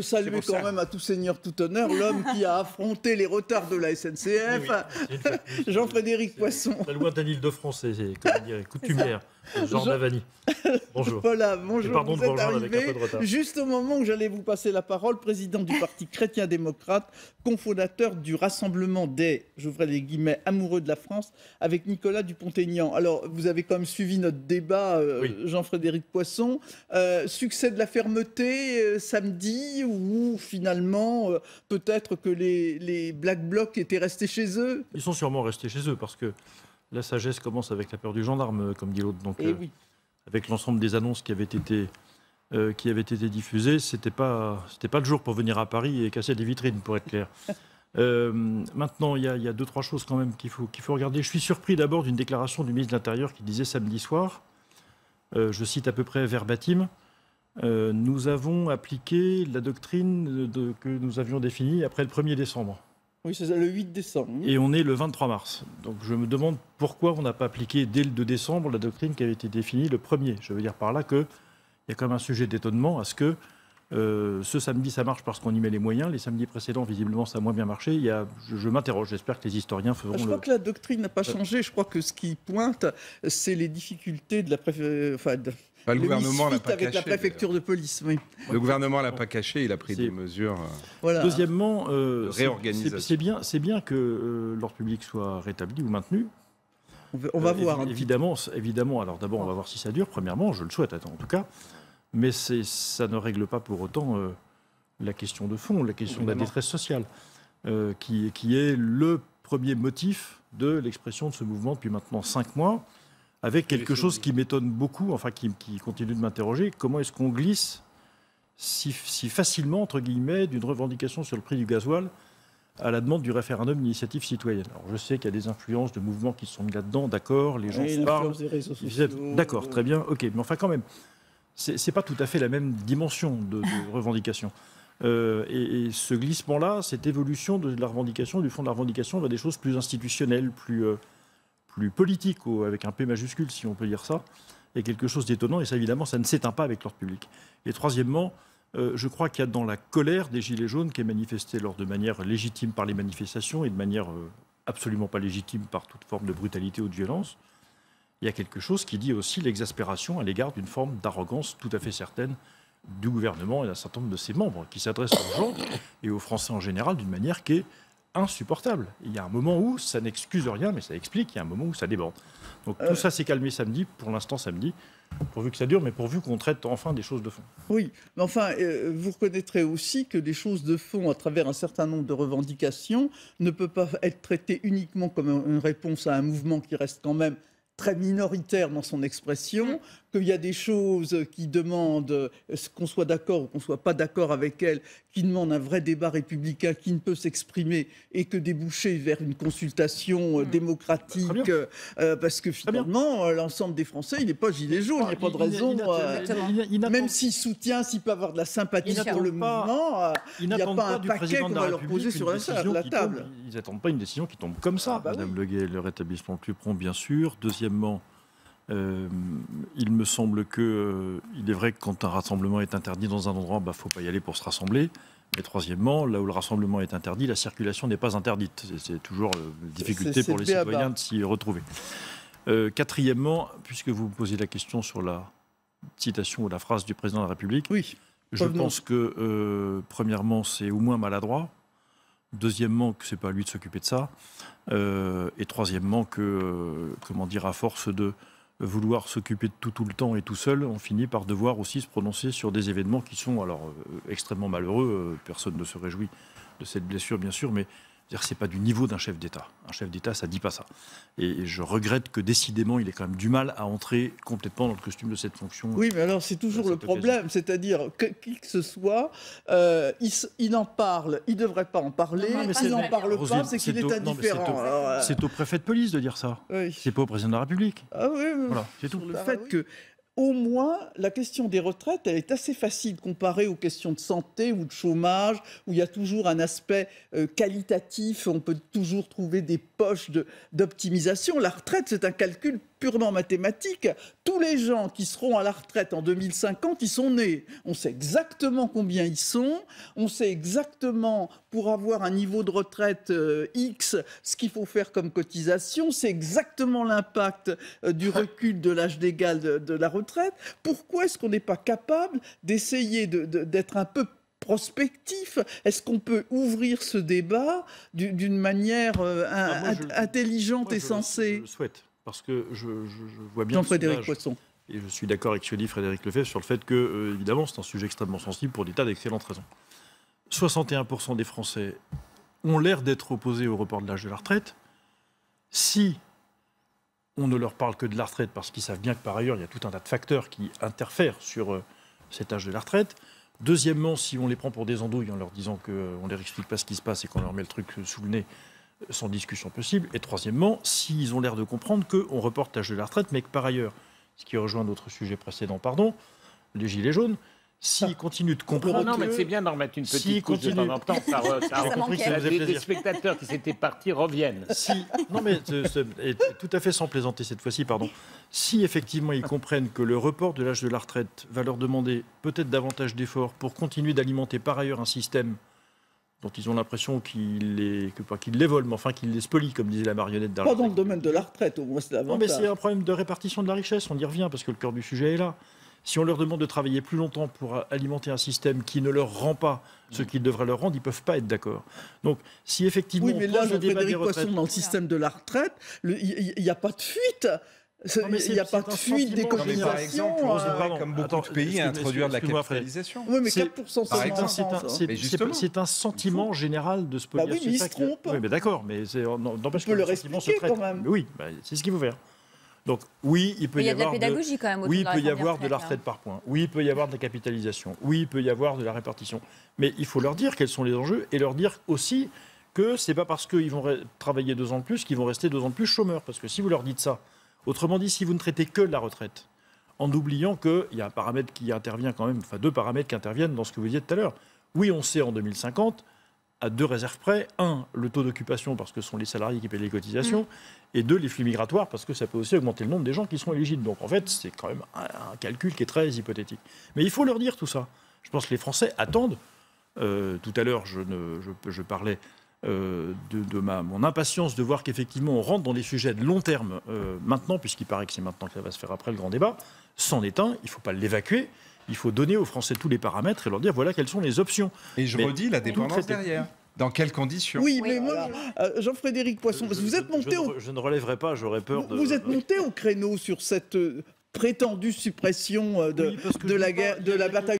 saluer quand même à tout seigneur, tout honneur, l'homme qui a affronté les retards de la SNCF, Jean-Frédéric Poisson. La loi d'Île-de-France, c'est comme dire, coutumière, genre Navani. Bonjour. Voilà, bonjour. Et pardon vous de vous êtes rejoindre avec un arrivé peu de retard. juste au moment où j'allais vous passer la parole, président du Parti chrétien-démocrate, cofondateur du Rassemblement des, j'ouvrais les guillemets, amoureux de la France, avec Nicolas Dupont-Aignan. Alors, vous avez quand même suivi notre débat, Jean-Frédéric Poisson. Succès de la fermeté samedi, ou finalement, peut-être que les Black Blocs étaient restés chez eux? Ils sont sûrement restés chez eux, parce que la sagesse commence avec la peur du gendarme, comme dit l'autre. Donc, oui. avec l'ensemble des annonces qui avaient été diffusées, c'était pas le jour pour venir à Paris et casser des vitrines, pour être clair. Maintenant, il y a deux, trois choses quand même qu'il faut regarder. Je suis surpris d'abord d'une déclaration du ministre de l'Intérieur qui disait samedi soir, je cite à peu près verbatim, nous avons appliqué la doctrine que nous avions définie après le 1er décembre. Oui, c'est le 8 décembre. Et on est le 23 mars. Donc je me demande pourquoi on n'a pas appliqué dès le 2 décembre la doctrine qui avait été définie le 1er. Je veux dire par là qu'il y a quand même un sujet d'étonnement à ce que ce samedi ça marche parce qu'on y met les moyens. Les samedis précédents, visiblement, ça a moins bien marché. Je m'interroge. J'espère que les historiens feront Je crois que la doctrine n'a pas changé. Je crois que ce qui pointe, c'est les difficultés de la le gouvernement l'a pas avec caché, la préfecture de police. Oui. Le gouvernement l'a pas caché, il a pris des mesures. Voilà. Deuxièmement, réorganisation. c'est bien que l'ordre public soit rétabli ou maintenu. On va voir. Évidemment. Alors d'abord, on va voir si ça dure. Premièrement, je le souhaite en tout cas. Mais ça ne règle pas pour autant la question de fond, la question de la détresse sociale, qui est le premier motif de l'expression de ce mouvement depuis maintenant 5 mois. Avec quelque chose qui m'étonne beaucoup, enfin qui continue de m'interroger, comment est-ce qu'on glisse si facilement, entre guillemets, d'une revendication sur le prix du gasoil à la demande du référendum d'initiative citoyenne. Alors je sais qu'il y a des influences de mouvements qui sont mis là-dedans, d'accord, les gens se parlent. D'accord, très bien, ok, mais enfin quand même, c'est pas tout à fait la même dimension de revendication. Et ce glissement-là, cette évolution de la revendication, du fond de la revendication, vers des choses plus institutionnelles, plus politique, avec un P majuscule, si on peut dire ça, est quelque chose d'étonnant. Et ça, évidemment, ça ne s'éteint pas avec l'ordre public. Et troisièmement, je crois qu'il y a dans la colère des Gilets jaunes, qui est manifestée de manière légitime par les manifestations et de manière absolument pas légitime par toute forme de brutalité ou de violence, il y a quelque chose qui dit aussi l'exaspération à l'égard d'une forme d'arrogance tout à fait certaine du gouvernement et d'un certain nombre de ses membres, qui s'adressent aux gens et aux Français en général d'une manière qui est insupportable. Il y a un moment où ça n'excuse rien, mais ça explique, il y a un moment où ça déborde. Donc tout ça s'est calmé samedi, pour l'instant samedi, pourvu que ça dure, mais pourvu qu'on traite enfin des choses de fond. Oui, mais enfin, vous reconnaîtrez aussi que des choses de fond, à travers un certain nombre de revendications, ne peuvent pas être traitées uniquement comme une réponse à un mouvement qui reste quand même très minoritaire dans son expression, qu'il y a des choses qui demandent, qu'on soit d'accord ou qu'on ne soit pas d'accord avec elles, qui demandent un vrai débat républicain qui ne peut s'exprimer et que déboucher vers une consultation démocratique, parce que finalement, l'ensemble des Français, il n'est pas gilet jaune, il n'y a pas de raison, même s'il soutient, s'il peut avoir de la sympathie pour le mouvement, il n'y a pas un paquet qu'on va leur poser sur la table. Ils n'attendent pas une décision qui tombe comme ça. Madame Le Gay, le rétablissement plus prompt, bien sûr. Deuxièmement, il me semble il est vrai que quand un rassemblement est interdit dans un endroit, il ne faut pas y aller pour se rassembler. Et troisièmement, là où le rassemblement est interdit, la circulation n'est pas interdite. C'est toujours une difficulté pour les citoyens de s'y retrouver. Quatrièmement, puisque vous posez la question sur la citation ou la phrase du président de la République, je pense que, premièrement, c'est au moins maladroit. Deuxièmement, que ce n'est pas à lui de s'occuper de ça. Et troisièmement, à force de vouloir s'occuper de tout le temps et tout seul, on finit par devoir aussi se prononcer sur des événements qui sont extrêmement malheureux. Personne ne se réjouit de cette blessure, bien sûr, mais c'est pas du niveau d'un chef d'État. Un chef d'État, ça dit pas ça. Et je regrette que décidément, il ait quand même du mal à entrer complètement dans le costume de cette fonction. Oui, mais alors c'est toujours le problème, c'est-à-dire que qui que ce soit, il en parle, il devrait pas en parler. S'il n'en parle pas, c'est qu'il est indifférent. C'est au préfet de police de dire ça. Oui. C'est pas au président de la République. Ah oui, voilà, c'est tout. Le fait que au moins, la question des retraites, elle est assez facile comparée aux questions de santé ou de chômage, où il y a toujours un aspect qualitatif, on peut toujours trouver des poches d'optimisation. La retraite, c'est un calcul purement mathématique, tous les gens qui seront à la retraite en 2050, ils sont nés. On sait exactement combien ils sont, on sait exactement pour avoir un niveau de retraite X, ce qu'il faut faire comme cotisation, c'est exactement l'impact du recul de l'âge légal de la retraite. Pourquoi est-ce qu'on n'est pas capable d'essayer d'être un peu prospectif? Est-ce qu'on peut ouvrir ce débat d'une manière intelligente et sensée? Je le souhaite, parce que je vois bien Jean-Frédéric Poisson. Et je suis d'accord avec ce que dit Frédéric Lefebvre sur le fait que, évidemment, c'est un sujet extrêmement sensible pour des tas d'excellentes raisons. 61% des Français ont l'air d'être opposés au report de l'âge de la retraite. Si on ne leur parle que de la retraite, parce qu'ils savent bien que par ailleurs, il y a tout un tas de facteurs qui interfèrent sur cet âge de la retraite. Deuxièmement, si on les prend pour des andouilles en leur disant qu'on ne leur explique pas ce qui se passe et qu'on leur met le truc sous le nez, sans discussion possible. Et troisièmement, s'ils ont l'air de comprendre qu'on reporte l'âge de la retraite, mais que par ailleurs, ce qui rejoint notre sujet précédent, les gilets jaunes, s'ils continuent de comprendre... Non, mais c'est bien d'en remettre une petite couche de temps en temps. Les spectateurs qui s'étaient partis reviennent. Non, mais tout à fait sans plaisanter cette fois-ci, pardon. Si effectivement ils comprennent que le report de l'âge de la retraite va leur demander peut-être davantage d'efforts pour continuer d'alimenter par ailleurs un système dont ils ont l'impression qu'ils les volent, mais enfin qu'ils les spolient, comme disait la marionnette d'Arles. Pas dans le domaine de la retraite, au moins c'est l'avantage. Non, mais c'est un problème de répartition de la richesse, on y revient, parce que le cœur du sujet est là. Si on leur demande de travailler plus longtemps pour alimenter un système qui ne leur rend pas ce qu'il devrait leur rendre, ils ne peuvent pas être d'accord. Donc, si effectivement... Oui, mais là, Frédéric Poisson, dans le système de la retraite, il n'y a pas de fuite. Il n'y a pas de fuite des cotisations. Par exemple, comme beaucoup de pays, introduire de la capitalisation. Oui, mais 4% par exemple, c'est un sentiment général de spoliation. Bah oui, mais il se trompe. Oui, mais d'accord, mais n'empêche que le sentiment se traite. Quand même. Oui, c'est ce qu'il faut faire. Donc oui, il peut y avoir de la pédagogie quand même. Oui, il peut y avoir de la retraite par points. Oui, il peut y avoir de la capitalisation. Oui, il peut y avoir de la répartition. Mais il faut leur dire quels sont les enjeux et leur dire aussi que c'est pas parce qu'ils vont travailler 2 ans de plus qu'ils vont rester 2 ans de plus chômeurs. Parce que si vous leur dites ça, autrement dit, si vous ne traitez que de la retraite, en oubliant qu'il y a un paramètre qui intervient quand même, enfin 2 paramètres qui interviennent dans ce que vous disiez tout à l'heure. Oui, on sait en 2050, à 2 réserves près, 1, le taux d'occupation, parce que ce sont les salariés qui paient les cotisations, et 2, les flux migratoires, parce que ça peut aussi augmenter le nombre des gens qui sont éligibles. Donc en fait, c'est quand même un calcul qui est très hypothétique. Mais il faut leur dire tout ça. Je pense que les Français attendent. Tout à l'heure, je parlais de mon impatience de voir qu'effectivement on rentre dans des sujets de long terme maintenant, puisqu'il paraît que c'est maintenant que ça va se faire après le grand débat. C'en est un, il ne faut pas l'évacuer. Il faut donner aux Français tous les paramètres et leur dire voilà quelles sont les options. Et je redis la dépendance derrière. Dans quelles conditions? Oui, mais moi, Jean-Frédéric Poisson, parce que vous êtes monté je ne relèverai pas, j'aurais peur de... Vous êtes monté au créneau sur cette prétendue suppression de la bataille